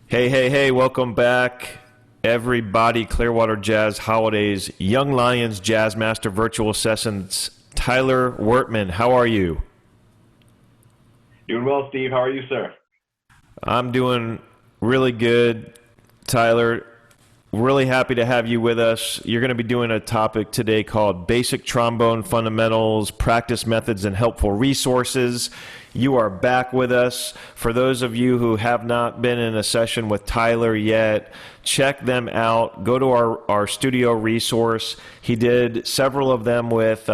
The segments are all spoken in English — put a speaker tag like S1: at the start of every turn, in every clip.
S1: Hey, welcome back, everybody. Clearwater Jazz Holidays, Young Lions Jazz Master Virtual Sessions, Tyler Wertman. How are you?
S2: Doing well, Steve. How are you, sir?
S1: I'm doing really good, Tyler. Really happy to have you with us. You're going to be doing a topic today called Basic Trombone Fundamentals, Practice Methods, and Helpful Resources. You are back with us. For those of you who have not been in a session with Tyler yet, check them out. Go to our studio resource. He did several of them with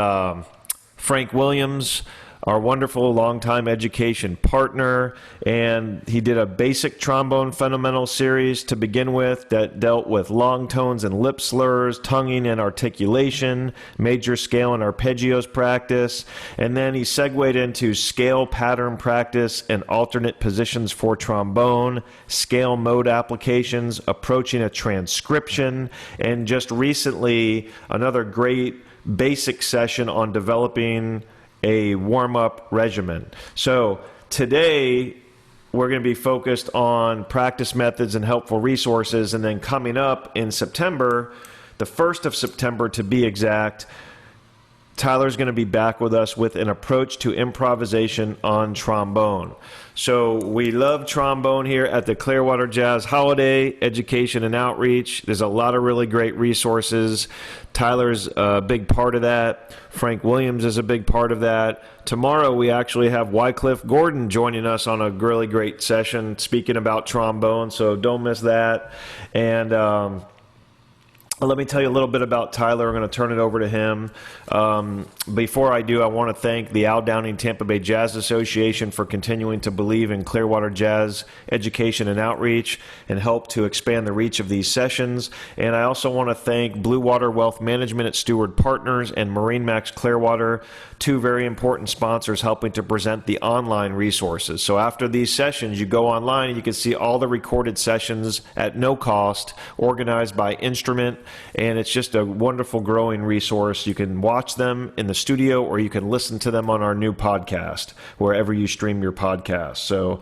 S1: Frank Williams, our wonderful longtime education partner, and he did a basic trombone fundamental series to begin with that dealt with long tones and lip slurs, tonguing and articulation, major scale and arpeggios practice, and then he segued into scale pattern practice and alternate positions for trombone, scale mode applications, approaching a transcription, and just recently another great basic session on developing a warm-up regimen. So today we're going to be focused on practice methods and helpful resources, and then coming up in September, the 1st of September to be exact, Tyler's going to be back with us with an approach to improvisation on trombone. So we love trombone here at the Clearwater Jazz Holiday Education and Outreach. There's a lot of really great resources. Tyler's a big part of that. Frank Williams is a big part of that. Tomorrow we actually have Wycliffe Gordon joining us on a really great session speaking about trombone, so don't miss that. And let me tell you a little bit about Tyler. I'm going to turn it over to him. Before I do, I want to thank the Al Downing Tampa Bay Jazz Association for continuing to believe in Clearwater Jazz education and outreach and help to expand the reach of these sessions. And I also want to thank Blue Water Wealth Management at Steward Partners and MarineMax Clearwater, two very important sponsors helping to present the online resources. So after these sessions, you go online and you can see all the recorded sessions at no cost, organized by instrument. And it's just a wonderful growing resource. You can watch them in the studio or you can listen to them on our new podcast, wherever you stream your podcast. So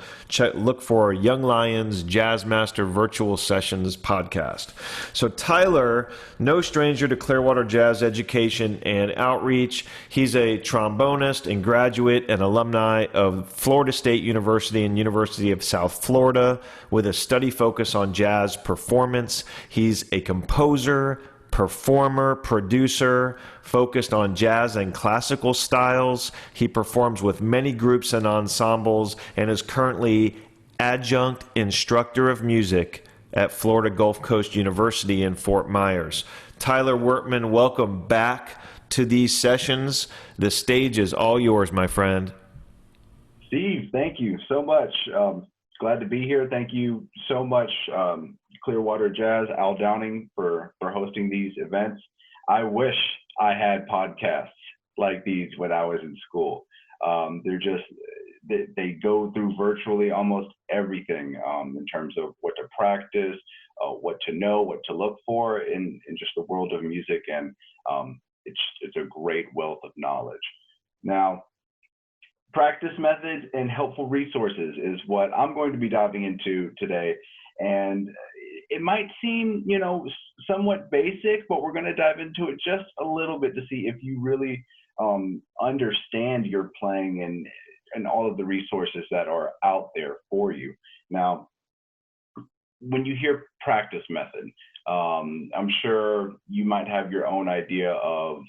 S1: look for Young Lions Jazz Master Virtual Sessions podcast. So Tyler, no stranger to Clearwater Jazz education and outreach. He's a trombonist and graduate and alumni of Florida State University and University of South Florida with a study focus on jazz performance. He's a composer, performer, producer, focused on jazz and classical styles. He performs with many groups and ensembles and is currently adjunct instructor of music at Florida Gulf Coast University in Fort Myers. Tyler Wertman, welcome back to these sessions. The stage is all yours, my friend.
S2: Steve, thank you so much. Glad to be here. Thank you so much, Clearwater Jazz, Al Downing, for hosting these events. I wish I had podcasts like these when I was in school. They go through virtually almost everything in terms of what to practice, what to know, what to look for in just the world of music, and it's a great wealth of knowledge. Now, practice methods and helpful resources is what I'm going to be diving into today. And it might seem, somewhat basic, but we're going to dive into it just a little bit to see if you really understand your playing and all of the resources that are out there for you. Now, when you hear practice method, I'm sure you might have your own idea of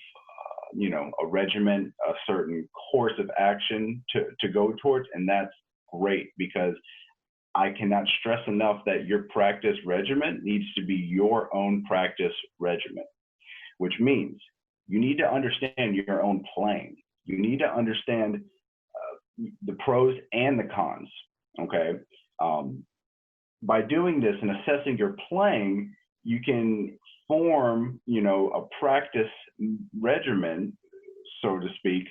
S2: a regimen, a certain course of action to go towards, and that's great, because I cannot stress enough that your practice regimen needs to be your own practice regimen, which means you need to understand your own playing. You need to understand the pros and the cons, okay? By doing this and assessing your playing, you can form, a practice regimen, so to speak,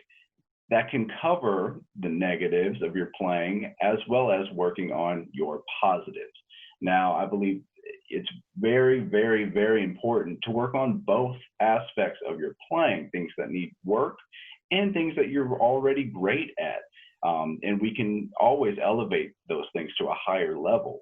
S2: that can cover the negatives of your playing as well as working on your positives. Now, I believe it's very, very, very important to work on both aspects of your playing, things that need work and things that you're already great at. And we can always elevate those things to a higher level.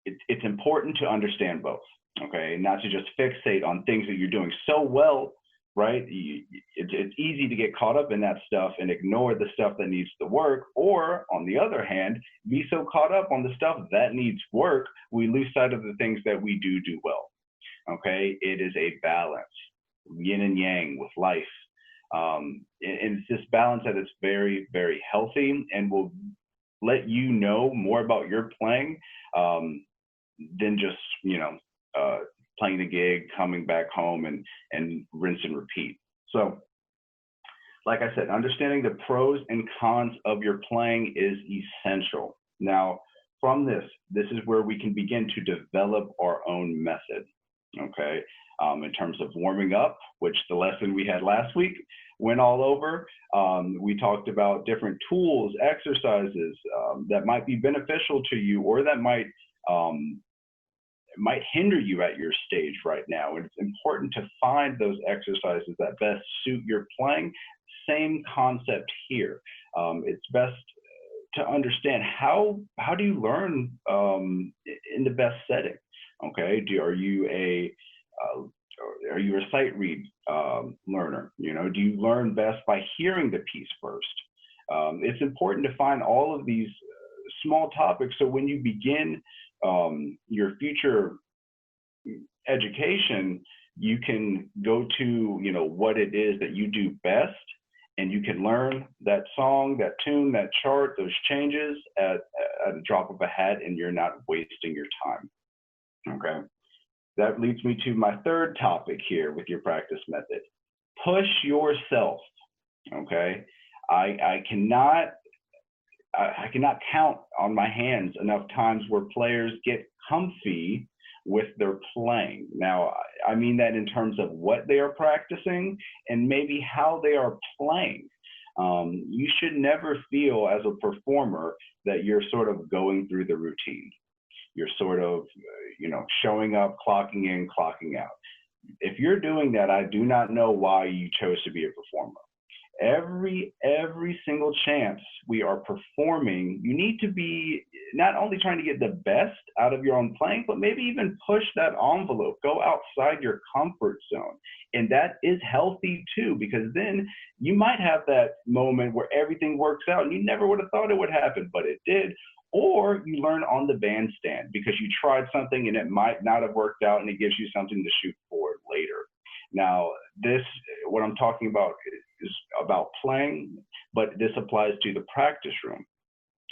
S2: It's important to understand both, okay? Not to just fixate on things that you're doing so well, right? It's easy to get caught up in that stuff and ignore the stuff that needs the work. Or on the other hand, be so caught up on the stuff that needs work, we lose sight of the things that we do well, okay? It is a balance, yin and yang with life. And it's this balance that is very, very healthy and will let you know more about your playing than just, playing the gig, coming back home and rinse and repeat. So, like I said, understanding the pros and cons of your playing is essential. Now, from this is where we can begin to develop our own method, okay? In terms of warming up, which the lesson we had last week went all over. We talked about different tools, exercises that might be beneficial to you or that might hinder you at your stage right now. And it's important to find those exercises that best suit your playing. Same concept here. It's best to understand how do you learn in the best setting. Okay, are you a sight read learner? Do you learn best by hearing the piece first? It's important to find all of these small topics so when you begin your future education, you can go to what it is that you do best, and you can learn that song, that tune, that chart, those changes at a drop of a hat, and you're not wasting your time. Okay. That leads me to my third topic here with your practice method. Push yourself, okay? I cannot count on my hands enough times where players get comfy with their playing. Now, I mean that in terms of what they are practicing and maybe how they are playing. You should never feel as a performer that you're sort of going through the routine. You're sort of, showing up, clocking in, clocking out. If you're doing that, I do not know why you chose to be a performer. Every single chance we are performing, you need to be not only trying to get the best out of your own playing, but maybe even push that envelope, go outside your comfort zone. And that is healthy too, because then you might have that moment where everything works out and you never would have thought it would happen, but it did. Or you learn on the bandstand because you tried something and it might not have worked out and it gives you something to shoot for later. Now, what I'm talking about is about playing, but this applies to the practice room.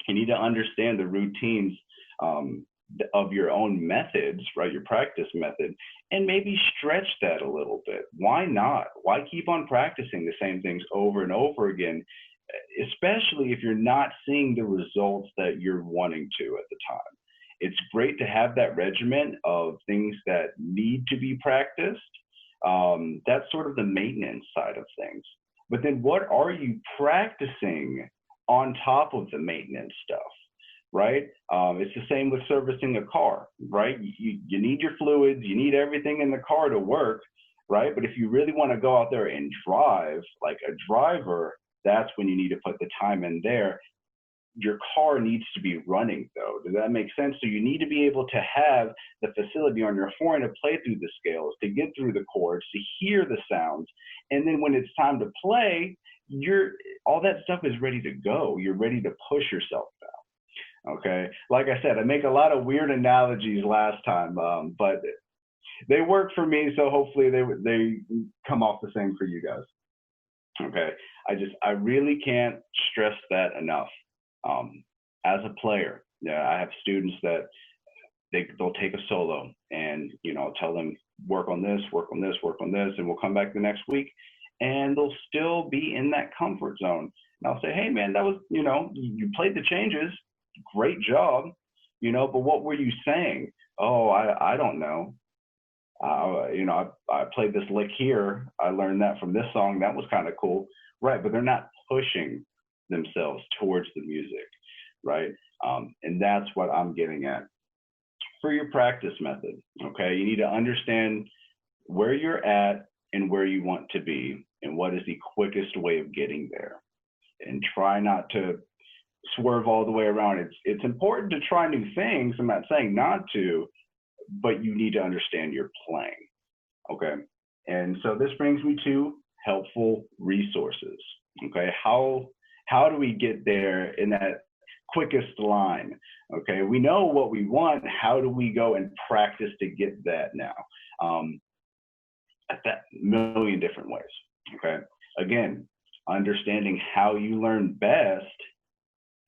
S2: You need to understand the routines of your own methods, right? Your practice method, and maybe stretch that a little bit. Why not? Why keep on practicing the same things over and over again? Especially if you're not seeing the results that you're wanting to at the time. It's great to have that regimen of things that need to be practiced. That's sort of the maintenance side of things. But then what are you practicing on top of the maintenance stuff, right? It's the same with servicing a car, right? You need your fluids, you need everything in the car to work, right? But if you really want to go out there and drive like a driver, that's when you need to put the time in there. Your car needs to be running though. Does that make sense? So you need to be able to have the facility on your horn to play through the scales, to get through the chords, to hear the sounds. And then when it's time to play, all that stuff is ready to go. You're ready to push yourself now. Okay. Like I said, I make a lot of weird analogies last time, but they work for me. So hopefully they come off the same for you guys. Okay. I really can't stress that enough. As a player, I have students that they'll take a solo and, I'll tell them, work on this, work on this, work on this, and we'll come back the next week and they'll still be in that comfort zone. And I'll say, hey man, that was, you played the changes, great job, but what were you saying? Oh, I don't know. I played this lick here. I learned that from this song. That was kind of cool. Right. But they're not pushing themselves towards the music. Right. And that's what I'm getting at. for your practice method. Okay, you need to understand where you're at and where you want to be, and what is the quickest way of getting there. And try not to swerve all the way around. It's important to try new things. I'm not saying not to, but you need to understand your playing. Okay, and so this brings me to helpful resources. Okay, how do we get there in that quickest line? Okay, we know what we want. How do we go and practice to get that now? At that million different ways. Okay, again, understanding how you learn best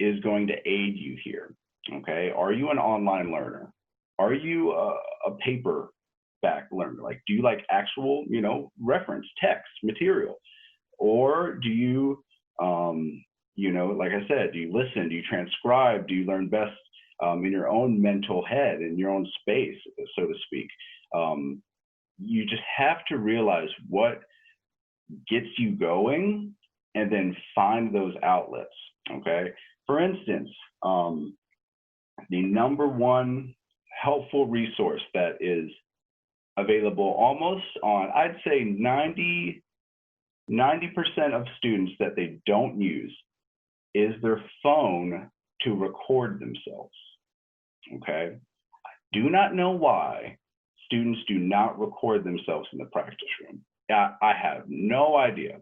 S2: is going to aid you here. Okay, are you an online learner? Are you a paperback learner? Like, do you like actual, reference text material, or do you, like I said, do you listen? Do you transcribe? Do you learn best in your own mental head, in your own space, so to speak? You just have to realize what gets you going, and then find those outlets. Okay. For instance, the number one helpful resource that is available almost on, I'd say 90% of students that they don't use is their phone to record themselves. Okay. I do not know why students do not record themselves in the practice room. I have no idea.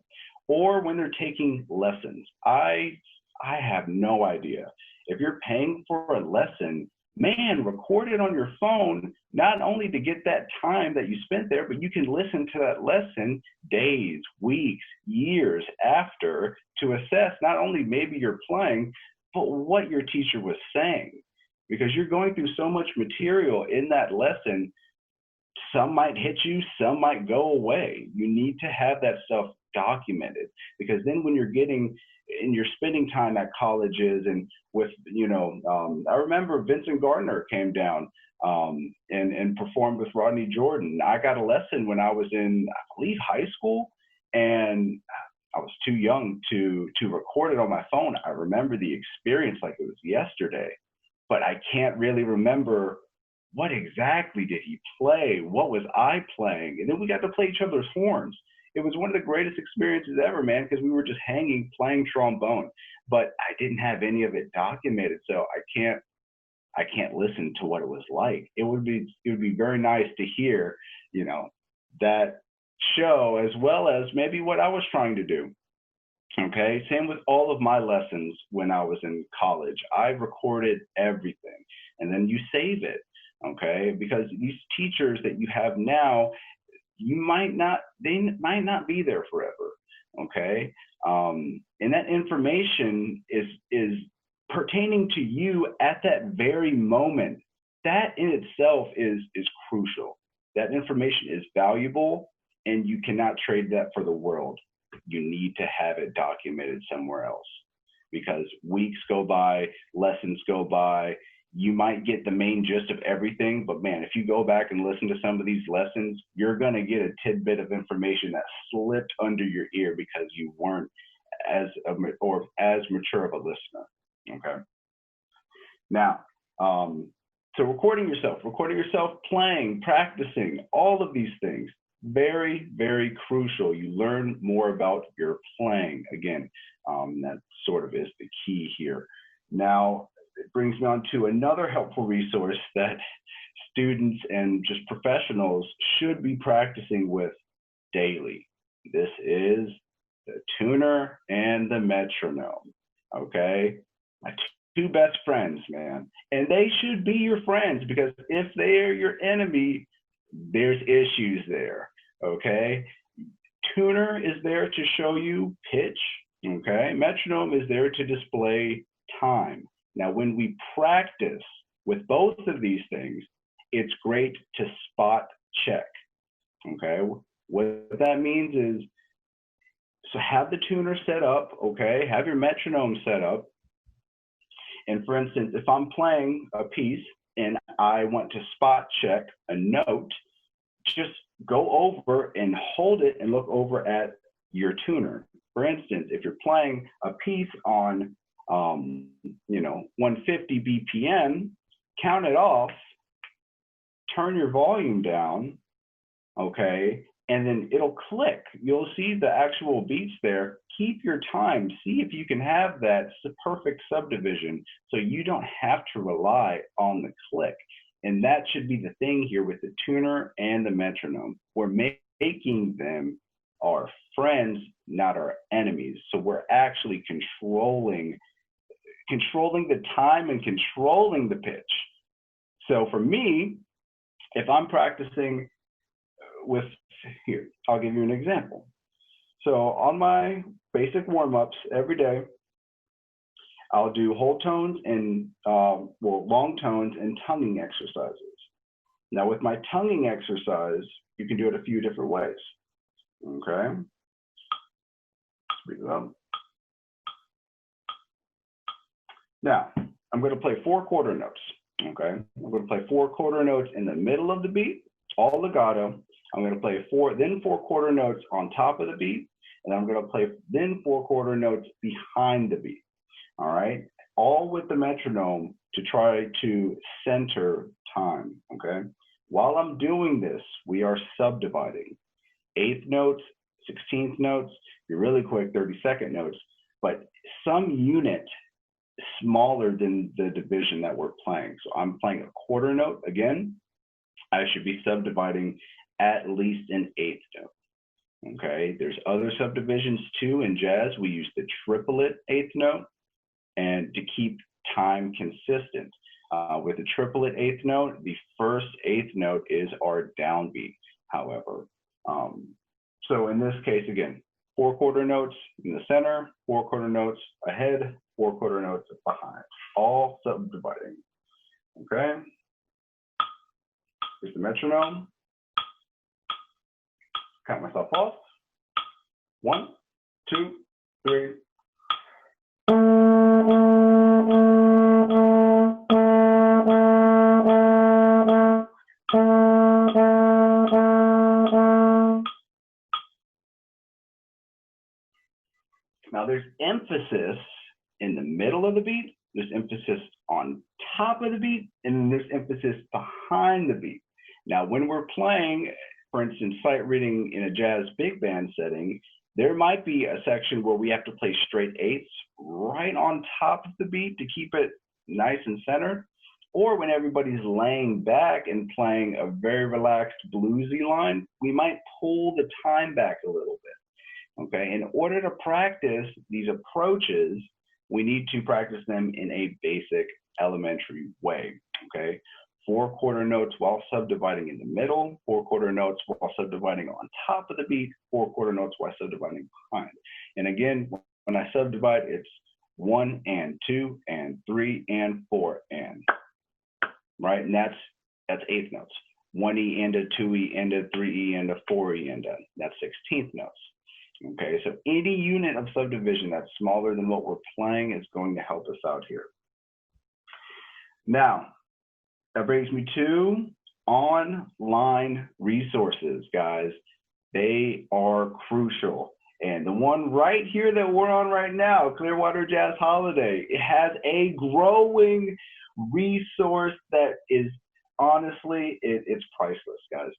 S2: Or when they're taking lessons, I have no idea. If you're paying for a lesson, man, record it on your phone, not only to get that time that you spent there, but you can listen to that lesson days, weeks, years after to assess not only maybe your playing, but what your teacher was saying. Because you're going through so much material in that lesson, some might hit you, some might go away. You need to have that stuff documented, because then when you're spending time at colleges and with, I remember Vincent Gardner came down and performed with Rodney Jordan. I got a lesson when I was in, I believe, high school, and I was too young to record it on my phone. I remember the experience like it was yesterday, but I can't really remember what exactly did he play? What was I playing? And then we got to play each other's horns. It was one of the greatest experiences ever, man, because we were just hanging, playing trombone. But I didn't have any of it documented, so I can't listen to what it was like. It would be very nice to hear, that show, as well as maybe what I was trying to do. Okay, same with all of my lessons when I was in college. I recorded everything, and then you save it. Okay, because these teachers that you have now, they might not be there forever. Okay, and that information is pertaining to you at that very moment. That in itself is crucial. That information is valuable, and you cannot trade that for the world. You need to have it documented somewhere else, because weeks go by, lessons go by. You might get the main gist of everything, but man, if you go back and listen to some of these lessons, you're going to get a tidbit of information that slipped under your ear because you weren't as mature of a listener. Okay. Now, so recording yourself playing, practicing, all of these things, very, very crucial. You learn more about your playing. Again, that sort of is the key here. Now, it brings me on to another helpful resource that students and just professionals should be practicing with daily. This is the tuner and the metronome. Okay, my two best friends, man, and they should be your friends, because if they are your enemy, there's issues there. Okay, tuner is there to show you pitch. Okay, metronome is there to display time. Now, when we practice with both of these things, it's great to spot check. Okay, what that means is, so have the tuner set up, okay, have your metronome set up. And for instance, if I'm playing a piece and I want to spot check a note, just go over and hold it and look over at your tuner. For instance, if you're playing a piece on 150 BPM, count it off turn your volume down, okay, and then it'll click. You'll see the actual beats there. Keep your time. See if you can have that perfect subdivision so you don't have to rely on the click. And that should be the thing here with the tuner and the metronome. We're making them our friends, not our enemies. So we're actually controlling the time and controlling the pitch. So for me, if I'm practicing with, here, I'll give you an example. So on my basic warm-ups every day, I'll do whole tones and long tones and tonguing exercises. Now with my tonguing exercise, you can do it a few different ways. Okay. Breathe up. Now I'm going to play 4 quarter notes. Okay. I'm going to play 4 quarter notes in the middle of the beat, all legato. I'm going to play 4 quarter notes on top of the beat, and I'm going to play then 4 quarter notes behind the beat. All right, all with the metronome to try to center time. Okay, while I'm doing this, we are subdividing 8th notes, 16th notes, you're really quick 32nd notes, but some unit smaller than the division that we're playing. So I'm playing a quarter note again. I should be subdividing at least an 8th note. Okay, there's other subdivisions too in jazz. We use the triplet 8th note, and to keep time consistent. With a triplet 8th note, the first 8th note is our downbeat, however. So in this case, again, 4 quarter notes in the center, 4 quarter notes ahead, 4 quarter notes behind, all subdividing. Okay, here's the metronome. Count myself off. 1, 2, 3. Now there's emphasis in the middle of the beat, there's emphasis on top of the beat, and then there's emphasis behind the beat. Now when we're playing, for instance, sight reading in a jazz big band setting, there might be a section where we have to play straight 8ths right on top of the beat to keep it nice and centered. Or when everybody's laying back and playing a very relaxed bluesy line, we might pull the time back a little bit. Okay, in order to practice these approaches, we need to practice them in a basic elementary way. Okay, 4 quarter notes while subdividing in the middle, 4 quarter notes while subdividing on top of the beat, 4 quarter notes while subdividing behind. And again, when I subdivide, it's 1 and 2 and 3 and 4 and, right? And that's 8th notes. 1E ended, 2E ended, 3E ended, 4E ended. That's 16th notes. Okay, so any unit of subdivision that's smaller than what we're playing is going to help us out here. Now, that brings me to online resources, guys. They are crucial. And the one right here that we're on right now, Clearwater Jazz Holiday, it has a growing resource that is honestly, it's priceless, guys.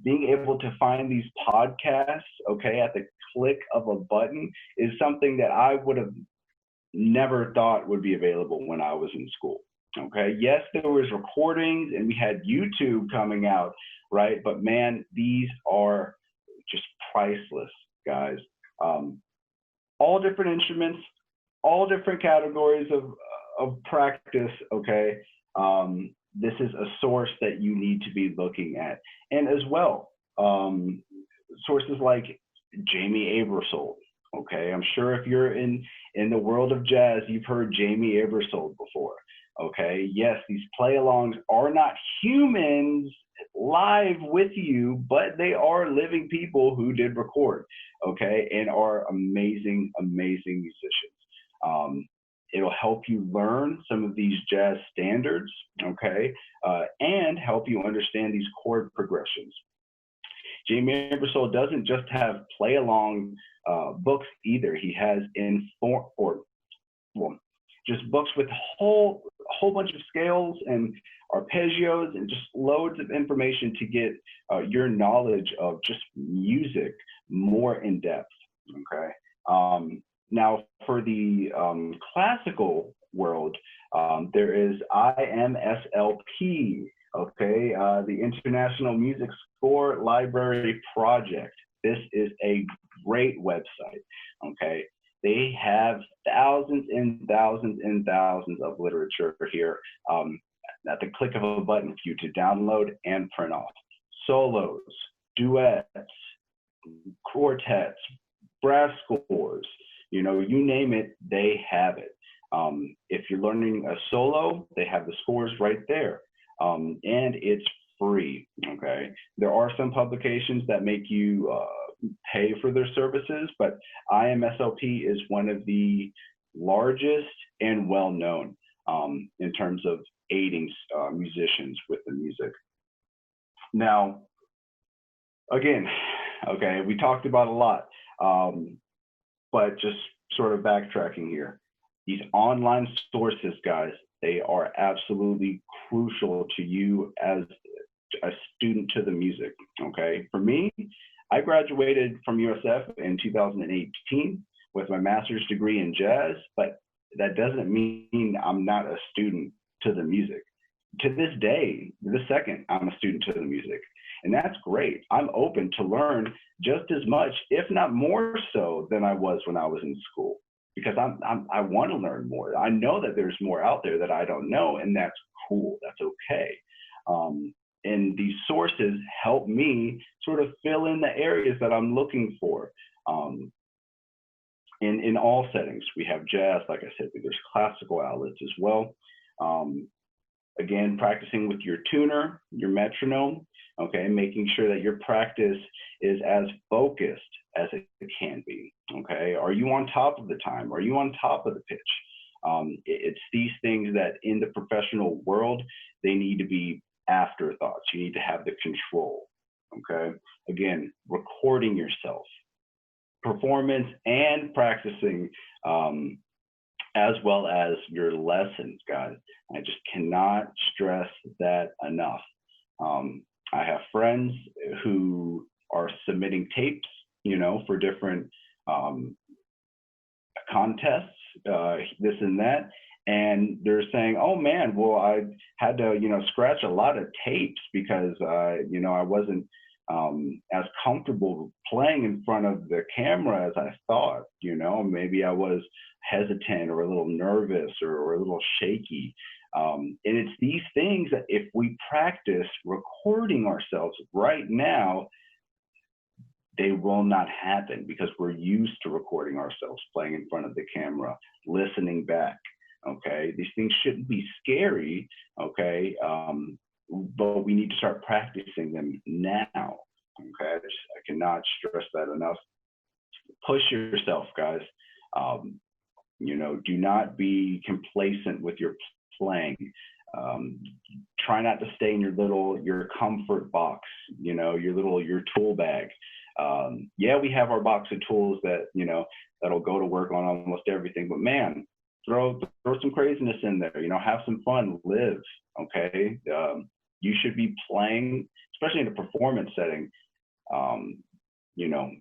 S2: Being able to find these podcasts, okay, at the click of a button is something that I would have never thought would be available when I was in school. Okay, yes, there was recordings and we had YouTube coming out, right? But man, these are just priceless, guys. All different instruments, all different categories of practice, okay? This is a source that you need to be looking at. And as well, sources like Jamie Aebersold, okay? I'm sure if you're in the world of jazz, you've heard Jamie Aebersold before, okay? Yes, these play-alongs are not humans live with you, but they are living people who did record, okay? And are amazing, amazing musicians. It'll help you learn some of these jazz standards, okay, and help you understand these chord progressions. Jamie Aebersold doesn't just have play-along books either. He has just books with whole whole bunch of scales and arpeggios and just loads of information to get your knowledge of just music more in depth. Okay. Now, for the classical world, there is IMSLP, okay, the International Music Score Library Project. This is a great website, okay? They have thousands and thousands and thousands of literature here at the click of a button for you to download and print off. Solos, duets, quartets, brass scores, you know, you name it, they have it. If you're learning a solo, they have the scores right there. And it's free, okay? There are some publications that make you pay for their services, but IMSLP is one of the largest and well-known in terms of aiding musicians with the music. Now, again, okay, we talked about a lot, but just sort of backtracking here. These online sources, guys, they are absolutely crucial to you as a student to the music, okay? For me, I graduated from USF in 2018 with my master's degree in jazz, but that doesn't mean I'm not a student to the music. To this day, this second, I'm a student to the music, and that's great. I'm open to learn just as much, if not more so, than I was when I was in school, because I want to learn more. I know that there's more out there that I don't know, and that's cool. That's okay. And these sources help me sort of fill in the areas that I'm looking for. In all settings, we have jazz, like I said, but there's classical outlets as well. Again, practicing with your tuner, your metronome, okay, making sure that your practice is as focused as it can be, okay? Are you on top of the time? Are you on top of the pitch? It's these things that in the professional world, they need to be afterthoughts. You need to have the control, okay? Again, recording yourself, performance and practicing, as well as your lessons, guys. I just cannot stress that enough. I have friends who are submitting tapes, you know, for different contests, this and that. And they're saying, oh man, well, I had to, you know, scratch a lot of tapes because, you know, I wasn't as comfortable playing in front of the camera as I thought, you know, maybe I was hesitant or a little nervous or a little shaky. And it's these things that if we practice recording ourselves right now, they will not happen because we're used to recording ourselves, playing in front of the camera, listening back. Okay, these things shouldn't be scary, okay, but we need to start practicing them now, okay? I cannot stress that enough. Push yourself, guys. You know, do not be complacent with your playing. Try not to stay in your comfort box, you know, your tool bag. Yeah, we have our box of tools that, you know, that'll go to work on almost everything, but man, throw some craziness in there, you know, have some fun, live, okay? You should be playing, especially in a performance setting, you know,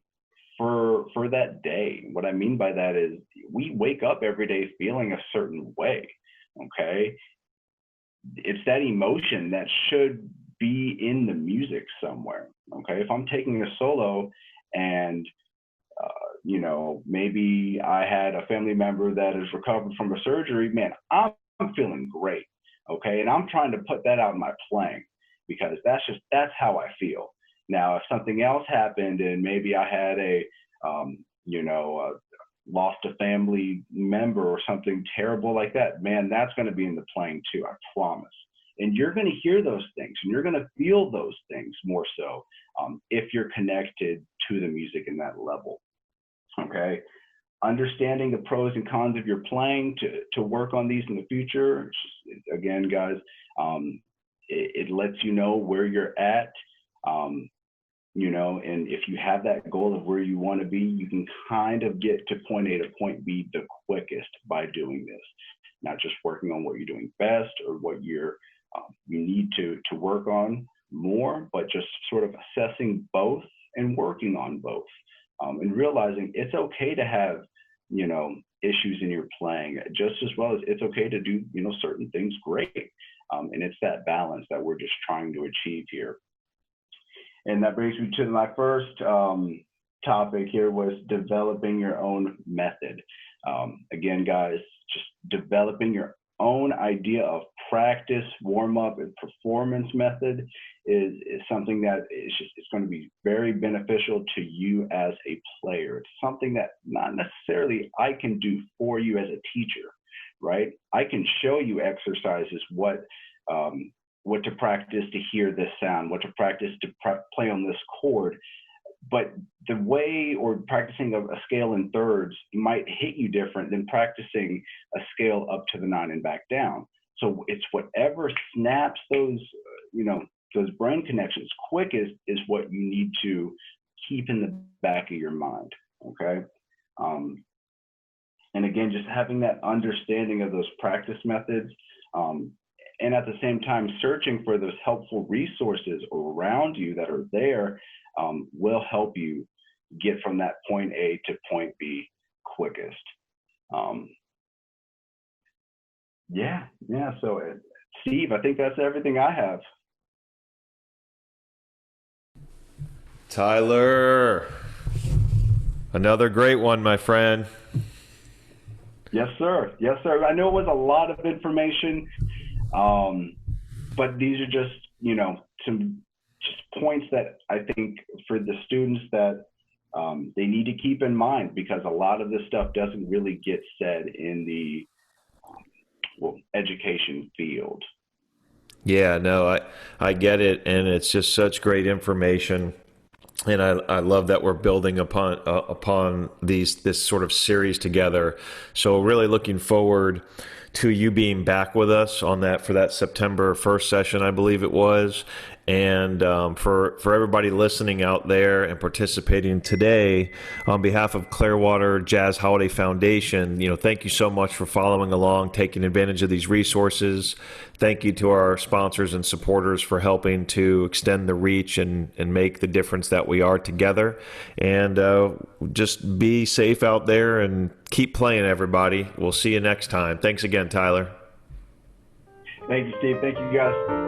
S2: for that day. What I mean by that is we wake up every day feeling a certain way, okay? It's that emotion that should be in the music somewhere, okay? If I'm taking a solo and you know, maybe I had a family member that is recovered from a surgery, man, I'm feeling great, okay? And I'm trying to put that out in my playing because that's how I feel. Now, if something else happened and maybe I had you know, lost a family member or something terrible like that, man, that's gonna be in the playing too, I promise. And you're gonna hear those things and you're gonna feel those things more so if you're connected to the music in that level. Okay, understanding the pros and cons of your playing to work on these in the future. Again, guys, it lets you know where you're at, you know, and if you have that goal of where you want to be, you can kind of get to point A to point B the quickest by doing this. not just working on what you're doing best or what you need to work on more, but just sort of assessing both and working on both, and realizing it's okay to have, issues in your playing just as well as it's okay to do, certain things great. And it's that balance that we're just trying to achieve here. And that brings me to my first topic here, was developing your own method. Again, guys, just developing your own idea of practice, warm up, and performance method is something that it's going to be very beneficial to you as a player. It's something that not necessarily I can do for you as a teacher, right? I can show you exercises, what to practice to hear this sound, what to practice to play on this chord. But the way, or practicing a scale in thirds might hit you different than practicing a scale up to the 9 and back down. So it's whatever snaps those, those brain connections quickest is what you need to keep in the back of your mind, okay? And again, just having that understanding of those practice methods, and at the same time searching for those helpful resources around you that are there, will help you get from that point A to point B quickest. So Steve, I think that's everything I have.
S1: Tyler, another great one, my friend.
S2: Yes, sir. Yes, sir. I know it was a lot of information, but these are just, some just points that I think for the students that they need to keep in mind, because a lot of this stuff doesn't really get said in the education field.
S1: Yeah, no, I get it, and it's just such great information. And I love that we're building upon this sort of series together. So really looking forward to you being back with us on that for that September 1st session, I believe it was. And for everybody listening out there and participating today, on behalf of Clearwater Jazz Holiday Foundation, thank you so much for following along, taking advantage of these resources. Thank you to our sponsors and supporters for helping to extend the reach and make the difference that we are together. And just be safe out there and keep playing, everybody. We'll see you next time. Thanks again, Tyler.
S2: Thank you, Steve. Thank you, guys.